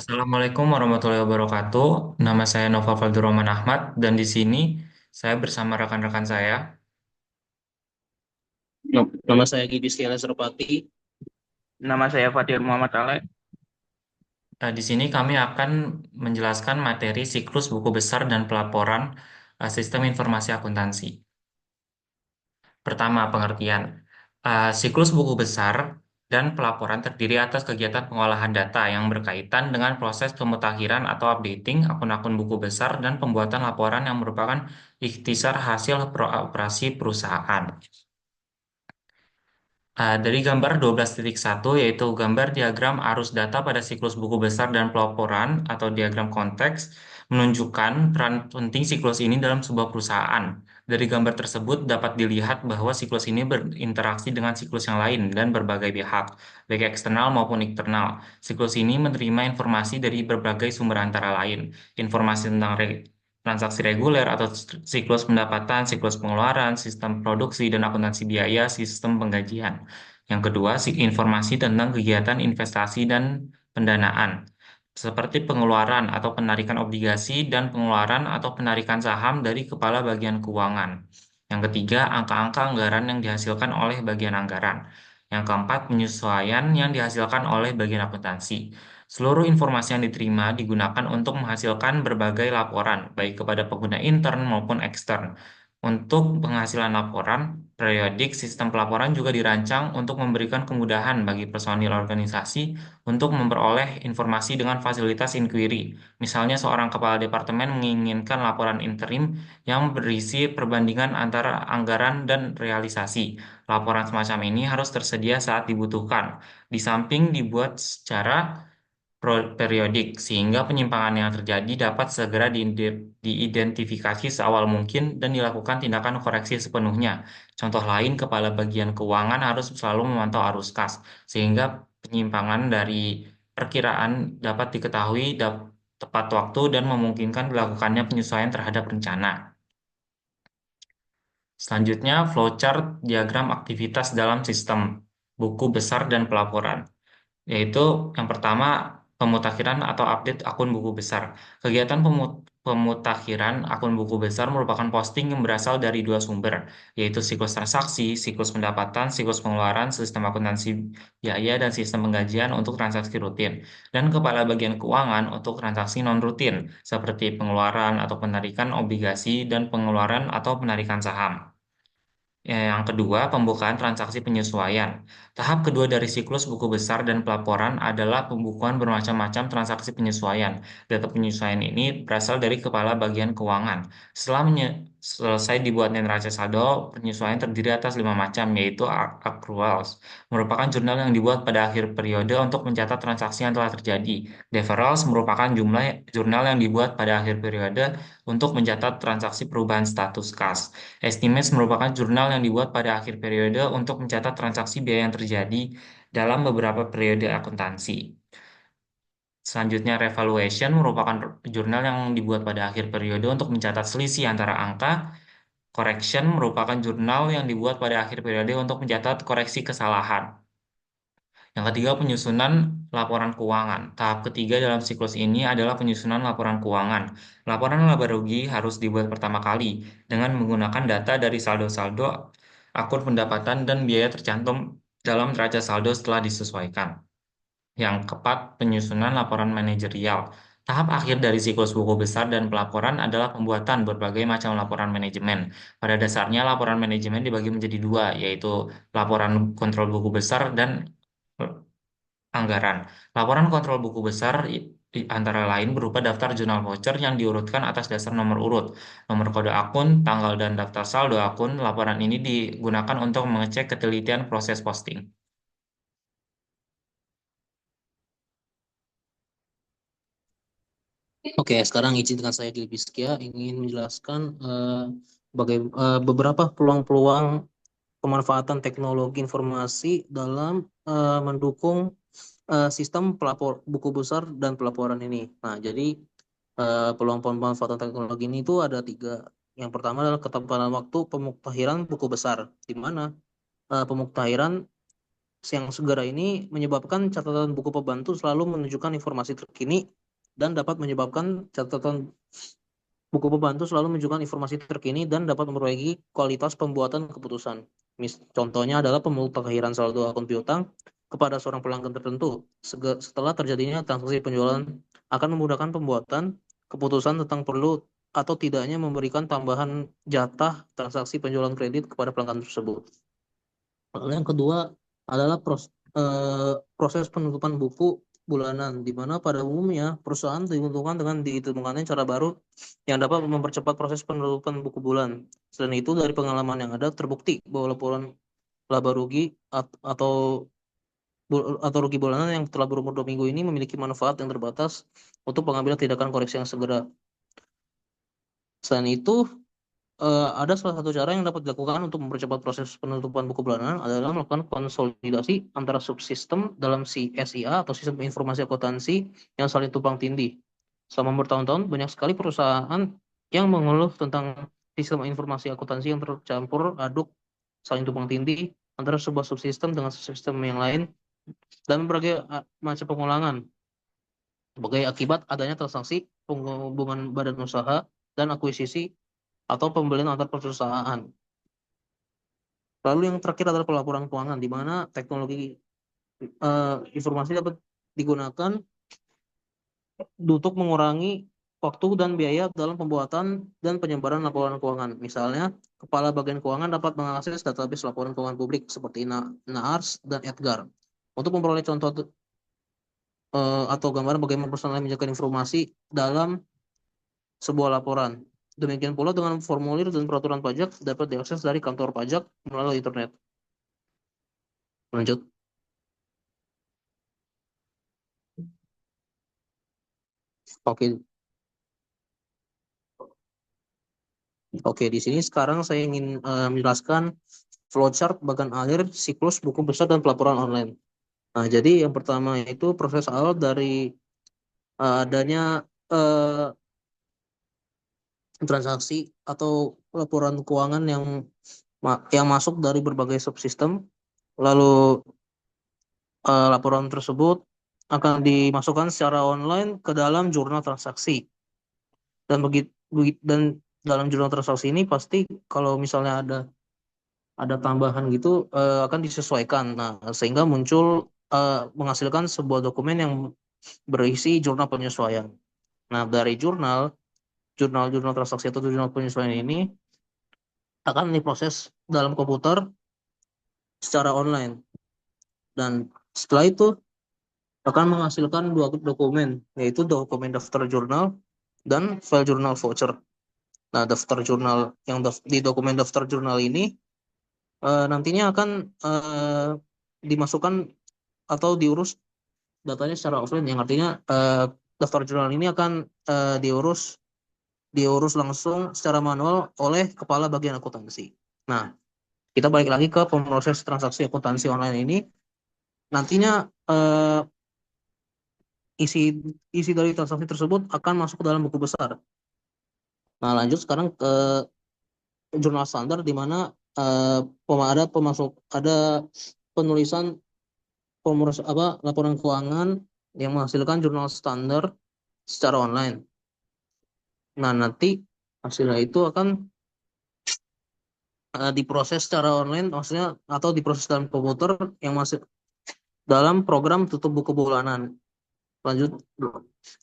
Assalamualaikum warahmatullahi wabarakatuh. Nama saya Nova Faldurrahman Ahmad dan di sini saya bersama rekan-rekan saya. Nama saya Gidi Setiana Serpati. Nama saya Fadir Muhammad Alek. Di sini kami akan menjelaskan materi siklus buku besar dan pelaporan sistem informasi akuntansi. Pertama, pengertian. Siklus buku besar dan pelaporan terdiri atas kegiatan pengolahan data yang berkaitan dengan proses pemutakhiran atau updating akun-akun buku besar dan pembuatan laporan yang merupakan ikhtisar hasil operasi perusahaan. Dari gambar 12.1 yaitu gambar diagram arus data pada siklus buku besar dan pelaporan atau diagram konteks menunjukkan peran penting siklus ini dalam sebuah perusahaan. Dari gambar tersebut dapat dilihat bahwa siklus ini berinteraksi dengan siklus yang lain dan berbagai pihak, baik eksternal maupun internal. Siklus ini menerima informasi dari berbagai sumber antara lain, informasi tentang transaksi reguler atau siklus pendapatan, siklus pengeluaran, sistem produksi, dan akuntansi biaya, sistem penggajian. Yang kedua, informasi tentang kegiatan investasi dan pendanaan, seperti pengeluaran atau penarikan obligasi dan pengeluaran atau penarikan saham dari kepala bagian keuangan. Yang ketiga, angka-angka anggaran yang dihasilkan oleh bagian anggaran. Yang keempat, penyesuaian yang dihasilkan oleh bagian akuntansi. Seluruh informasi yang diterima digunakan untuk menghasilkan berbagai laporan, baik kepada pengguna intern maupun ekstern. Untuk penghasilan laporan, periodik sistem pelaporan juga dirancang untuk memberikan kemudahan bagi personil organisasi untuk memperoleh informasi dengan fasilitas inquiry. Misalnya seorang kepala departemen menginginkan laporan interim yang berisi perbandingan antara anggaran dan realisasi. Laporan semacam ini harus tersedia saat dibutuhkan, di samping dibuat secara periodik, sehingga penyimpangan yang terjadi dapat segera diidentifikasi seawal mungkin dan dilakukan tindakan koreksi sepenuhnya. Contoh lain, kepala bagian keuangan harus selalu memantau arus kas, sehingga penyimpangan dari perkiraan dapat diketahui tepat waktu dan memungkinkan dilakukannya penyesuaian terhadap rencana. Selanjutnya, flowchart diagram aktivitas dalam sistem buku besar dan pelaporan, yaitu yang pertama pemutakhiran atau update akun buku besar. Kegiatan pemutakhiran akun buku besar merupakan posting yang berasal dari dua sumber, yaitu siklus transaksi, siklus pendapatan, siklus pengeluaran, sistem akuntansi biaya, dan sistem penggajian untuk transaksi rutin, dan kepala bagian keuangan untuk transaksi non-rutin, seperti pengeluaran atau penarikan obligasi dan pengeluaran atau penarikan saham. Yang kedua, pembukaan transaksi penyesuaian. Tahap kedua dari siklus buku besar dan pelaporan adalah pembukuan bermacam-macam transaksi penyesuaian. Data penyesuaian ini berasal dari kepala bagian keuangan. Setelah selesai dibuatnya neraca saldo, penyesuaian terdiri atas 5 macam, yaitu accruals, merupakan jurnal yang dibuat pada akhir periode untuk mencatat transaksi yang telah terjadi. Deferrals merupakan jumlah jurnal yang dibuat pada akhir periode untuk mencatat transaksi perubahan status kas. Estimates merupakan jurnal yang dibuat pada akhir periode untuk mencatat transaksi biaya yang terjadi dalam beberapa periode akuntansi. Selanjutnya, revaluation merupakan jurnal yang dibuat pada akhir periode untuk mencatat selisih antara angka. Correction merupakan jurnal yang dibuat pada akhir periode untuk mencatat koreksi kesalahan. Yang ketiga, penyusunan laporan keuangan. Tahap ketiga dalam siklus ini adalah penyusunan laporan keuangan. Laporan laba rugi harus dibuat pertama kali dengan menggunakan data dari saldo-saldo, akun pendapatan, dan biaya tercantum dalam neraca saldo setelah disesuaikan. Yang keempat, penyusunan laporan manajerial. Tahap akhir dari siklus buku besar dan pelaporan adalah pembuatan berbagai macam laporan manajemen. Pada dasarnya, laporan manajemen dibagi menjadi dua, yaitu laporan kontrol buku besar dan anggaran. Laporan kontrol buku besar antara lain berupa daftar jurnal voucher yang diurutkan atas dasar nomor urut, nomor kode akun, tanggal, dan daftar saldo akun. Laporan ini digunakan untuk mengecek ketelitian proses posting. Oke, sekarang izinkan saya Gilby Setia ingin menjelaskan beberapa peluang-peluang pemanfaatan teknologi informasi dalam mendukung sistem pelapor buku besar dan pelaporan ini. Nah, jadi peluang pemanfaatan teknologi ini itu ada tiga. Yang pertama adalah ketepatan waktu pemuktahiran buku besar, di mana pemuktahiran yang segera ini menyebabkan catatan buku pembantu selalu menunjukkan informasi terkini dan dapat menyebabkan catatan buku pembantu selalu menunjukkan informasi terkini dan dapat memperbaiki kualitas pembuatan keputusan. Contohnya adalah pemutakhiran saldo akun piutang kepada seorang pelanggan tertentu. Setelah terjadinya transaksi penjualan akan memudahkan pembuatan keputusan tentang perlu atau tidaknya memberikan tambahan jatah transaksi penjualan kredit kepada pelanggan tersebut. Lalu yang kedua adalah proses penutupan buku bulanan, di mana pada umumnya perusahaan diuntungkan dengan ditemukannya cara baru yang dapat mempercepat proses penutupan buku bulan. Selain itu, dari pengalaman yang ada, terbukti bahwa laporan laba rugi atau rugi bulanan yang telah berumur 2 minggu ini memiliki manfaat yang terbatas untuk pengambilan tindakan koreksi yang segera. Selain itu, ada salah satu cara yang dapat dilakukan untuk mempercepat proses penutupan buku bulanan adalah melakukan konsolidasi antara subsistem dalam SIA atau sistem informasi akuntansi yang saling tumpang tindih. Selama bertahun-tahun, banyak sekali perusahaan yang mengeluh tentang sistem informasi akuntansi yang tercampur aduk, saling tumpang tindih antara sebuah subsistem dengan subsistem yang lain dan berbagai macam pengulangan. Sebagai akibat adanya transaksi penghubungan badan usaha dan akuisisi atau pembelian antar perusahaan. Lalu yang terakhir adalah pelaporan keuangan, di mana teknologi informasi dapat digunakan untuk mengurangi waktu dan biaya dalam pembuatan dan penyebaran laporan keuangan. Misalnya, Kepala Bagian Keuangan dapat mengakses database laporan keuangan publik seperti NARS dan EDGAR untuk memperoleh contoh atau gambaran bagaimana perusahaan lain menjaga informasi dalam sebuah laporan. Demikian pula dengan formulir dan peraturan pajak dapat diakses dari kantor pajak melalui internet. Lanjut. Oke, Oke, di sini sekarang saya ingin menjelaskan flowchart bagian akhir siklus buku besar dan pelaporan online. Nah, jadi yang pertama itu proses awal dari adanya transaksi atau laporan keuangan yang masuk dari berbagai subsistem. Lalu laporan tersebut akan dimasukkan secara online ke dalam jurnal transaksi. Dan dan dalam jurnal transaksi ini pasti kalau misalnya ada tambahan gitu akan disesuaikan. Nah, sehingga muncul menghasilkan sebuah dokumen yang berisi jurnal penyesuaian. Nah, dari jurnal transaksi atau jurnal penyesuaian ini akan diproses dalam komputer secara online. Dan setelah itu akan menghasilkan dua dokumen, yaitu dokumen daftar jurnal dan file jurnal voucher. Nah, daftar jurnal di dokumen daftar jurnal ini nantinya akan dimasukkan atau diurus datanya secara offline, yang artinya daftar jurnal ini akan diurus langsung secara manual oleh kepala bagian akuntansi. Nah, kita balik lagi ke proses transaksi akuntansi online ini. Nantinya isi dari transaksi tersebut akan masuk ke dalam buku besar. Nah, lanjut sekarang ke jurnal standar, di mana ada penulisan laporan keuangan yang menghasilkan jurnal standar secara online. Nah, nanti hasilnya itu akan diproses secara online, maksudnya atau diproses dalam komputer yang masih dalam program tutup buku bulanan. Lanjut.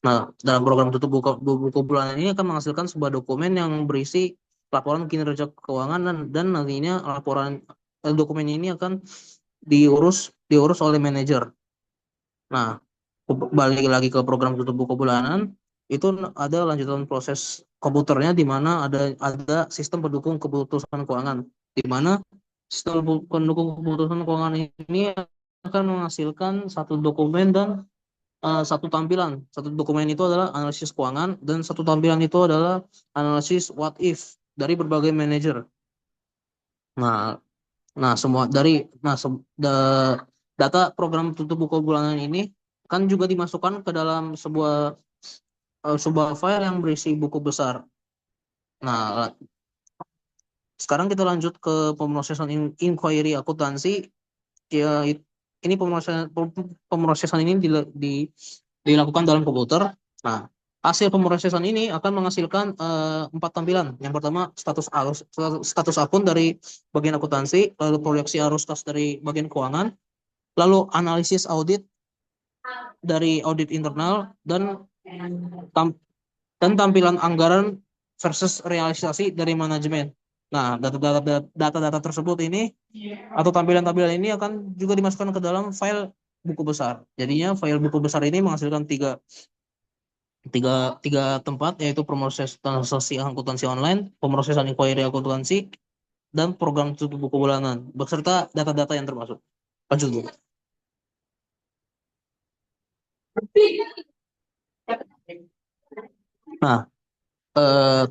Nah, dalam program tutup buku bulanan ini akan menghasilkan sebuah dokumen yang berisi laporan kinerja keuangan dan nantinya dokumen ini akan diurus oleh manajer. Nah, balik lagi ke program tutup buku bulanan, itu ada lanjutan proses komputernya, di mana ada sistem pendukung keputusan keuangan, di mana sistem pendukung keputusan keuangan ini akan menghasilkan satu dokumen dan satu tampilan. Satu dokumen itu adalah analisis keuangan dan satu tampilan itu adalah analisis what if dari berbagai manajer. Nah, semua dari data program tutup buku bulanan ini kan juga dimasukkan ke dalam sebuah file yang berisi buku besar. Nah, sekarang kita lanjut ke pemrosesan inquiry akuntansi, ya, ini pemrosesan ini dilakukan dalam komputer. Nah, hasil pemrosesan ini akan menghasilkan 4 tampilan. Yang pertama status akun dari bagian akuntansi, lalu proyeksi arus kas dari bagian keuangan, lalu analisis audit dari audit internal, tam- dan tampilan anggaran versus realisasi dari manajemen. Nah, data-data tersebut ini atau tampilan-tampilan ini akan juga dimasukkan ke dalam file buku besar. Jadinya file buku besar ini menghasilkan tiga, tiga, tiga tempat, yaitu proses transaksi akuntansi online, pemrosesan inquiry akuntansi, dan program tutup buku bulanan, beserta data-data yang termasuk. Lanjut, Bu. Nah,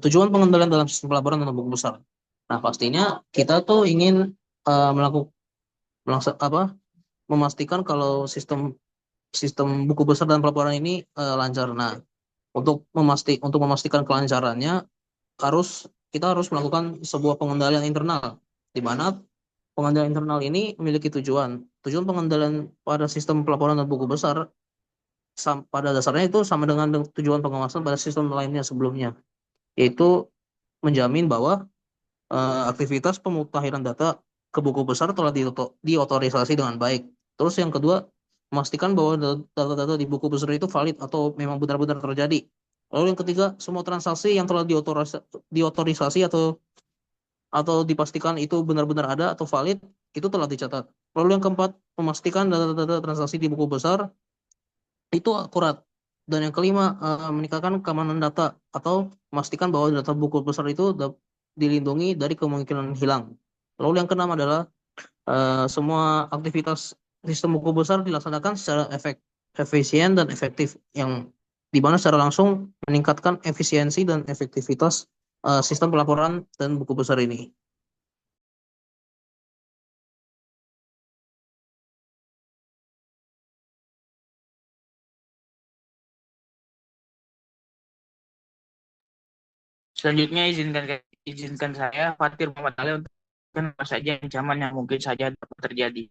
tujuan pengendalian dalam sistem pelaporan dalam buku besar. Nah, pastinya kita tuh ingin melakukan memastikan kalau sistem sistem buku besar dan pelaporan ini lancar. Nah, untuk memastikan kelancarannya kita harus melakukan sebuah pengendalian internal, di mana pengendalian internal ini memiliki tujuan. Tujuan pengendalian pada sistem pelaporan dan buku besar pada dasarnya itu sama dengan tujuan pengawasan pada sistem lainnya sebelumnya, yaitu menjamin bahwa aktivitas pemutahiran data ke buku besar telah diotorisasi dengan baik. Terus yang kedua, memastikan bahwa data-data di buku besar itu valid atau memang benar-benar terjadi. Lalu yang ketiga, semua transaksi yang telah diotorisasi atau dipastikan itu benar-benar ada atau valid, itu telah dicatat. Lalu yang keempat, memastikan data-data transaksi di buku besar itu akurat. Dan yang kelima, meningkatkan keamanan data atau memastikan bahwa data buku besar itu dilindungi dari kemungkinan hilang. Lalu yang keenam adalah semua aktivitas sistem buku besar dilaksanakan secara efisien dan efektif, yang di mana secara langsung meningkatkan efisiensi dan efektivitas sistem pelaporan dan buku besar ini. Selanjutnya izinkan saya Fatir Muhammad Ali untuk menjelaskan apa saja ancaman yang mungkin saja dapat terjadi.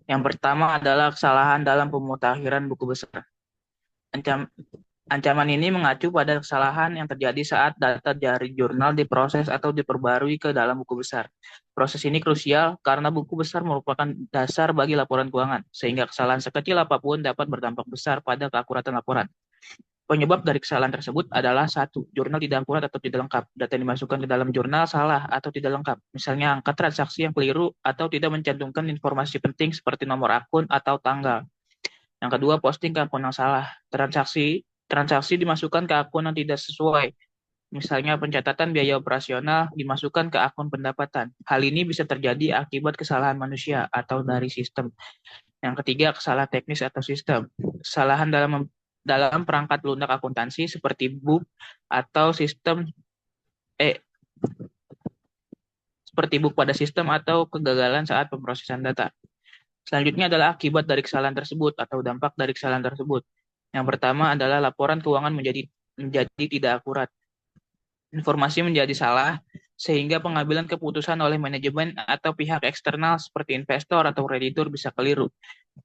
Yang pertama adalah kesalahan dalam pemutakhiran buku besar. Ancaman ini mengacu pada kesalahan yang terjadi saat data dari jurnal diproses atau diperbarui ke dalam buku besar. Proses ini krusial karena buku besar merupakan dasar bagi laporan keuangan, sehingga kesalahan sekecil apapun dapat berdampak besar pada keakuratan laporan. Penyebab dari kesalahan tersebut adalah satu, jurnal tidak akurat atau tidak lengkap. Data yang dimasukkan ke dalam jurnal salah atau tidak lengkap. Misalnya angka transaksi yang keliru atau tidak mencantumkan informasi penting seperti nomor akun atau tanggal. Yang kedua, posting ke akun yang salah. Transaksi dimasukkan ke akun yang tidak sesuai. Misalnya pencatatan biaya operasional dimasukkan ke akun pendapatan. Hal ini bisa terjadi akibat kesalahan manusia atau dari sistem. Yang ketiga, kesalahan teknis atau sistem. Kesalahan dalam perangkat lunak akuntansi seperti book atau sistem seperti book pada sistem atau kegagalan saat pemrosesan data. Selanjutnya adalah akibat dari kesalahan tersebut atau dampak dari kesalahan tersebut. Yang pertama adalah laporan keuangan menjadi tidak akurat. Informasi menjadi salah sehingga pengambilan keputusan oleh manajemen atau pihak eksternal seperti investor atau kreditur bisa keliru.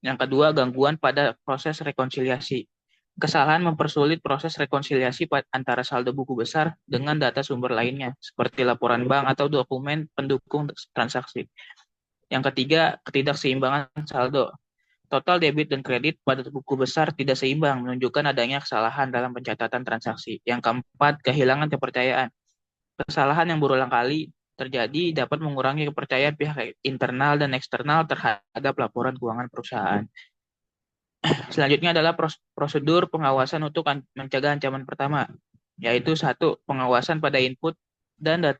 Yang kedua, gangguan pada proses rekonsiliasi. Kesalahan mempersulit proses rekonsiliasi antara saldo buku besar dengan data sumber lainnya, seperti laporan bank atau dokumen pendukung transaksi. Yang ketiga, ketidakseimbangan saldo. Total debit dan kredit pada buku besar tidak seimbang, menunjukkan adanya kesalahan dalam pencatatan transaksi. Yang keempat, kehilangan kepercayaan. Kesalahan yang berulang kali terjadi dapat mengurangi kepercayaan pihak internal dan eksternal terhadap laporan keuangan perusahaan. Selanjutnya adalah prosedur pengawasan untuk mencegah ancaman pertama, yaitu satu, pengawasan pada input dan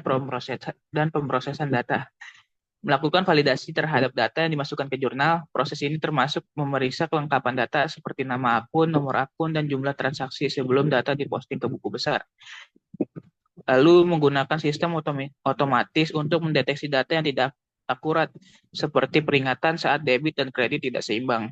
pemrosesan data. Melakukan validasi terhadap data yang dimasukkan ke jurnal. Proses ini termasuk memeriksa kelengkapan data seperti nama akun, nomor akun, dan jumlah transaksi sebelum data diposting ke buku besar. Lalu menggunakan sistem otomatis untuk mendeteksi data yang tidak akurat, seperti peringatan saat debit dan kredit tidak seimbang.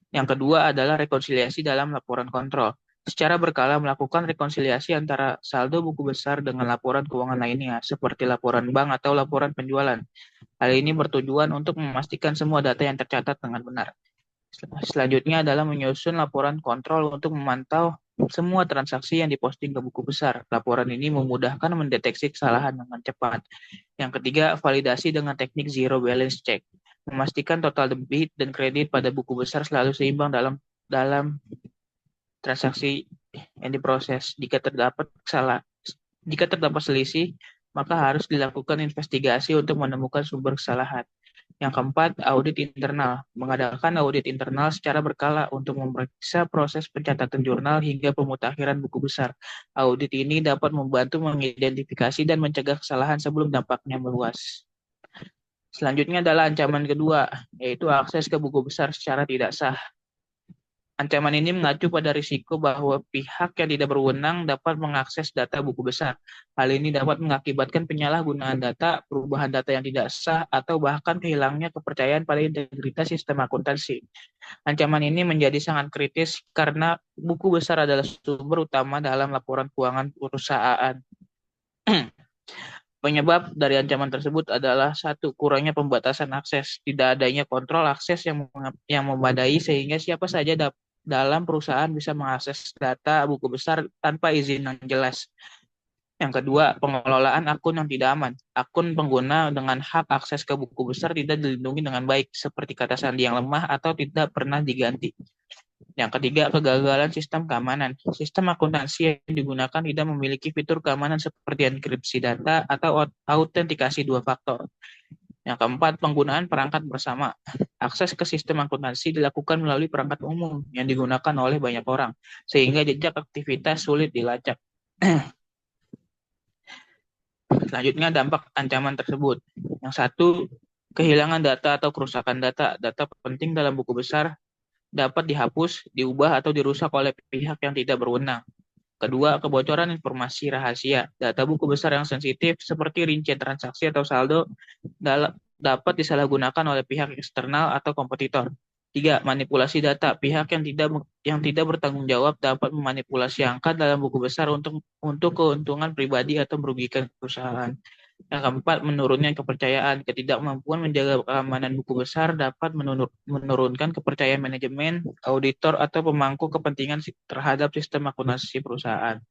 Yang kedua adalah rekonsiliasi dalam laporan kontrol. secara berkala melakukan rekonsiliasi antara saldo buku besar dengan laporan keuangan lainnya, seperti laporan bank atau laporan penjualan. Hal ini bertujuan untuk memastikan semua data yang tercatat dengan benar. Selanjutnya adalah menyusun laporan kontrol untuk memantau semua transaksi yang diposting ke buku besar. Laporan ini memudahkan mendeteksi kesalahan dengan cepat. Yang ketiga, validasi dengan teknik zero balance check. Memastikan total debit dan kredit pada buku besar selalu seimbang dalam transaksi yang diproses. Jika terdapat selisih, maka harus dilakukan investigasi untuk menemukan sumber kesalahan. Yang keempat, audit internal. Mengadakan audit internal secara berkala untuk memeriksa proses pencatatan jurnal hingga pemutakhiran buku besar. Audit ini dapat membantu mengidentifikasi dan mencegah kesalahan sebelum dampaknya meluas. Selanjutnya adalah ancaman kedua, yaitu akses ke buku besar secara tidak sah. Ancaman ini mengacu pada risiko bahwa pihak yang tidak berwenang dapat mengakses data buku besar. Hal ini dapat mengakibatkan penyalahgunaan data, perubahan data yang tidak sah, atau bahkan kehilangnya kepercayaan pada integritas sistem akuntansi. Ancaman ini menjadi sangat kritis karena buku besar adalah sumber utama dalam laporan keuangan perusahaan. Penyebab dari ancaman tersebut adalah satu, kurangnya pembatasan akses, tidak adanya kontrol akses yang memadai sehingga siapa saja dalam perusahaan bisa mengakses data buku besar tanpa izin yang jelas. Yang kedua, pengelolaan akun yang tidak aman. Akun pengguna dengan hak akses ke buku besar tidak dilindungi dengan baik, seperti kata sandi yang lemah atau tidak pernah diganti. Yang ketiga, kegagalan sistem keamanan. Sistem akuntansi yang digunakan tidak memiliki fitur keamanan seperti enkripsi data atau autentikasi dua faktor. Yang keempat, penggunaan perangkat bersama. Akses ke sistem akuntansi dilakukan melalui perangkat umum yang digunakan oleh banyak orang, sehingga jejak aktivitas sulit dilacak. Selanjutnya, dampak ancaman tersebut. Yang satu, kehilangan data atau kerusakan data. Data penting dalam buku besar dapat dihapus, diubah, atau dirusak oleh pihak yang tidak berwenang. Kedua, kebocoran informasi rahasia. Data buku besar yang sensitif seperti rincian transaksi atau saldo dapat disalahgunakan oleh pihak eksternal atau kompetitor. Tiga, manipulasi data. Pihak yang tidak bertanggung jawab dapat memanipulasi angka dalam buku besar untuk keuntungan pribadi atau merugikan perusahaan. Yang keempat, menurunnya kepercayaan. Ketidakmampuan menjaga keamanan buku besar dapat menurunkan kepercayaan manajemen, auditor, atau pemangku kepentingan terhadap sistem akuntansi perusahaan.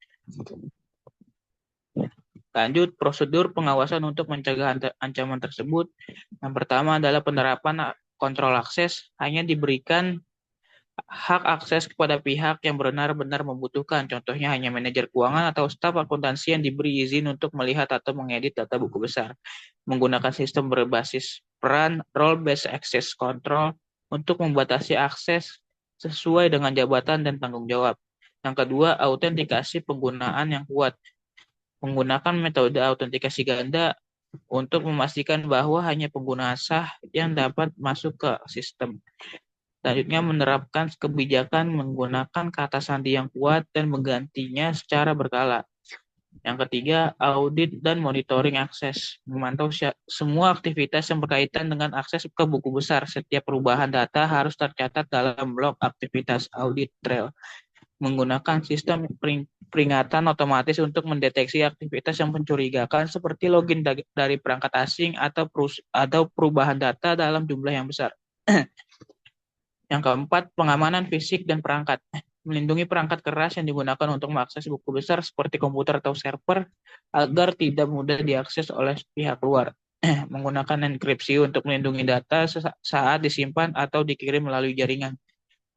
Lanjut, prosedur pengawasan untuk mencegah ancaman tersebut. Yang pertama adalah penerapan kontrol akses, hanya diberikan hak akses kepada pihak yang benar-benar membutuhkan. Contohnya hanya manajer keuangan atau staf akuntansi yang diberi izin untuk melihat atau mengedit data buku besar. Menggunakan sistem berbasis peran role-based access control untuk membatasi akses sesuai dengan jabatan dan tanggung jawab. Yang kedua, autentikasi penggunaan yang kuat. Menggunakan metode autentikasi ganda untuk memastikan bahwa hanya pengguna sah yang dapat masuk ke sistem. Selanjutnya, menerapkan kebijakan menggunakan kata sandi yang kuat dan menggantinya secara berkala. Yang ketiga, audit dan monitoring akses. Memantau semua aktivitas yang berkaitan dengan akses ke buku besar. Setiap perubahan data harus tercatat dalam log aktivitas audit trail. Menggunakan sistem peringatan otomatis untuk mendeteksi aktivitas yang mencurigakan seperti login dari perangkat asing atau perubahan data dalam jumlah yang besar. Yang keempat, pengamanan fisik dan perangkat. Melindungi perangkat keras yang digunakan untuk mengakses buku besar seperti komputer atau server agar tidak mudah diakses oleh pihak luar. Menggunakan enkripsi untuk melindungi data saat disimpan atau dikirim melalui jaringan.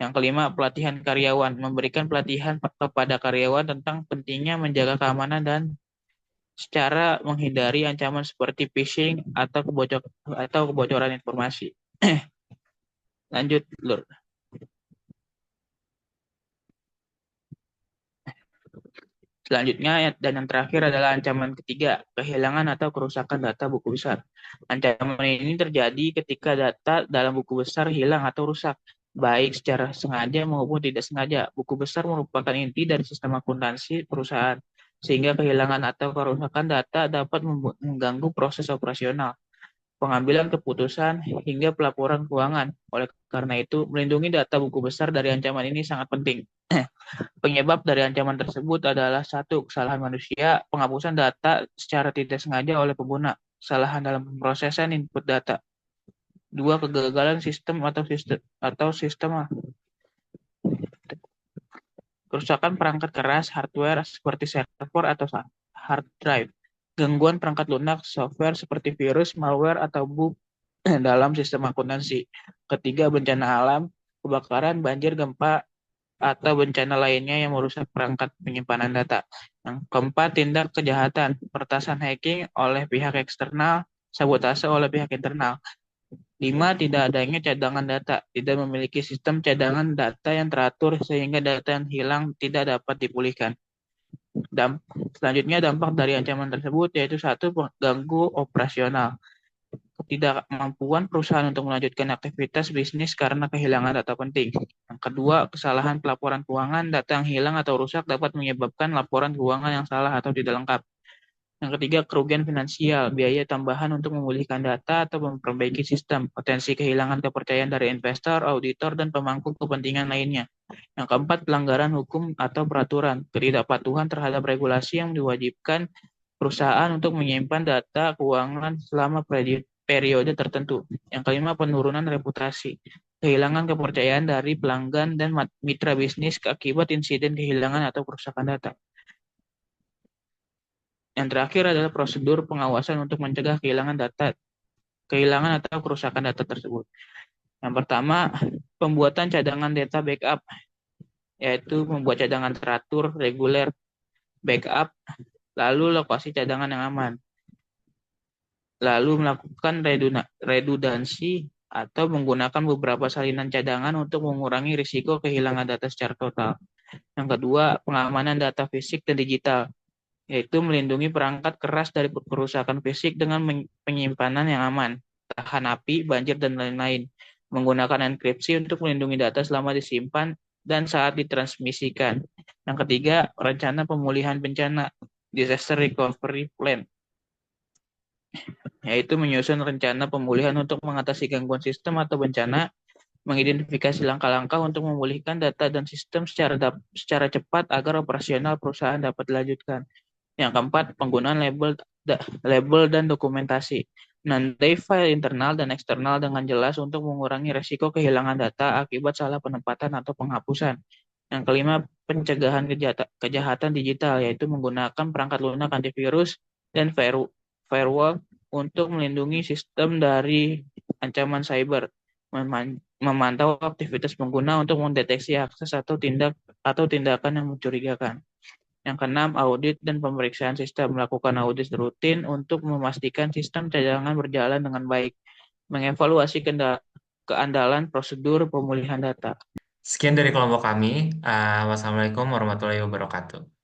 Yang kelima, pelatihan karyawan. Memberikan pelatihan kepada karyawan tentang pentingnya menjaga keamanan dan secara menghindari ancaman seperti phishing atau kebocoran informasi. Lanjut, Lur. Selanjutnya, dan yang terakhir adalah ancaman ketiga, kehilangan atau kerusakan data buku besar. Ancaman ini terjadi ketika data dalam buku besar hilang atau rusak, baik secara sengaja maupun tidak sengaja. Buku besar merupakan inti dari sistem akuntansi perusahaan, sehingga kehilangan atau kerusakan data dapat mengganggu proses operasional. pengambilan keputusan, hingga pelaporan keuangan. Oleh karena itu, melindungi data buku besar dari ancaman ini sangat penting. Penyebab dari ancaman tersebut adalah satu, kesalahan manusia, penghapusan data secara tidak sengaja oleh pengguna, kesalahan dalam pemrosesan input data. Dua, kegagalan sistem kerusakan perangkat keras, hardware seperti server atau hard drive. Gangguan perangkat lunak, software seperti virus, malware, atau bug dalam sistem akuntansi. Ketiga, bencana alam, kebakaran, banjir, gempa, atau bencana lainnya yang merusak perangkat penyimpanan data. Yang keempat, tindak kejahatan, peretasan hacking oleh pihak eksternal, sabotase oleh pihak internal. 5. Tidak adanya cadangan data, tidak memiliki sistem cadangan data yang teratur sehingga data yang hilang tidak dapat dipulihkan. Selanjutnya, dampak dari ancaman tersebut yaitu satu, mengganggu operasional. Ketidakmampuan perusahaan untuk melanjutkan aktivitas bisnis karena kehilangan data penting. Yang kedua, kesalahan pelaporan keuangan, data yang hilang atau rusak dapat menyebabkan laporan keuangan yang salah atau tidak lengkap. Yang ketiga, kerugian finansial, biaya tambahan untuk memulihkan data atau memperbaiki sistem, potensi kehilangan kepercayaan dari investor, auditor, dan pemangku kepentingan lainnya. Yang keempat, pelanggaran hukum atau peraturan, ketidakpatuhan terhadap regulasi yang diwajibkan perusahaan untuk menyimpan data keuangan selama periode tertentu. Yang kelima, penurunan reputasi, kehilangan kepercayaan dari pelanggan dan mitra bisnis akibat insiden kehilangan atau kerusakan data. Yang terakhir adalah prosedur pengawasan untuk mencegah kehilangan atau kerusakan data tersebut. Yang pertama, pembuatan cadangan data backup, yaitu membuat cadangan teratur, reguler, backup, lalu lokasi cadangan yang aman. Lalu melakukan redundansi atau menggunakan beberapa salinan cadangan untuk mengurangi risiko kehilangan data secara total. Yang kedua, pengamanan data fisik dan digital, yaitu melindungi perangkat keras dari kerusakan fisik dengan penyimpanan yang aman, tahan api, banjir, dan lain-lain. Menggunakan enkripsi untuk melindungi data selama disimpan dan saat ditransmisikan. Yang ketiga, rencana pemulihan bencana, disaster recovery plan, yaitu menyusun rencana pemulihan untuk mengatasi gangguan sistem atau bencana, mengidentifikasi langkah-langkah untuk memulihkan data dan sistem secara cepat agar operasional perusahaan dapat dilanjutkan. Yang keempat, penggunaan label dan dokumentasi. Menandai file internal dan eksternal dengan jelas untuk mengurangi risiko kehilangan data akibat salah penempatan atau penghapusan. Yang kelima, pencegahan kejahatan digital, yaitu menggunakan perangkat lunak antivirus dan firewall untuk melindungi sistem dari ancaman cyber. Memantau aktivitas pengguna untuk mendeteksi akses atau tindakan yang mencurigakan. Yang keenam, audit dan pemeriksaan sistem. Melakukan audit rutin untuk memastikan sistem cadangan berjalan dengan baik. Mengevaluasi keandalan prosedur pemulihan data. Sekian dari kelompok kami. Wassalamualaikum warahmatullahi wabarakatuh.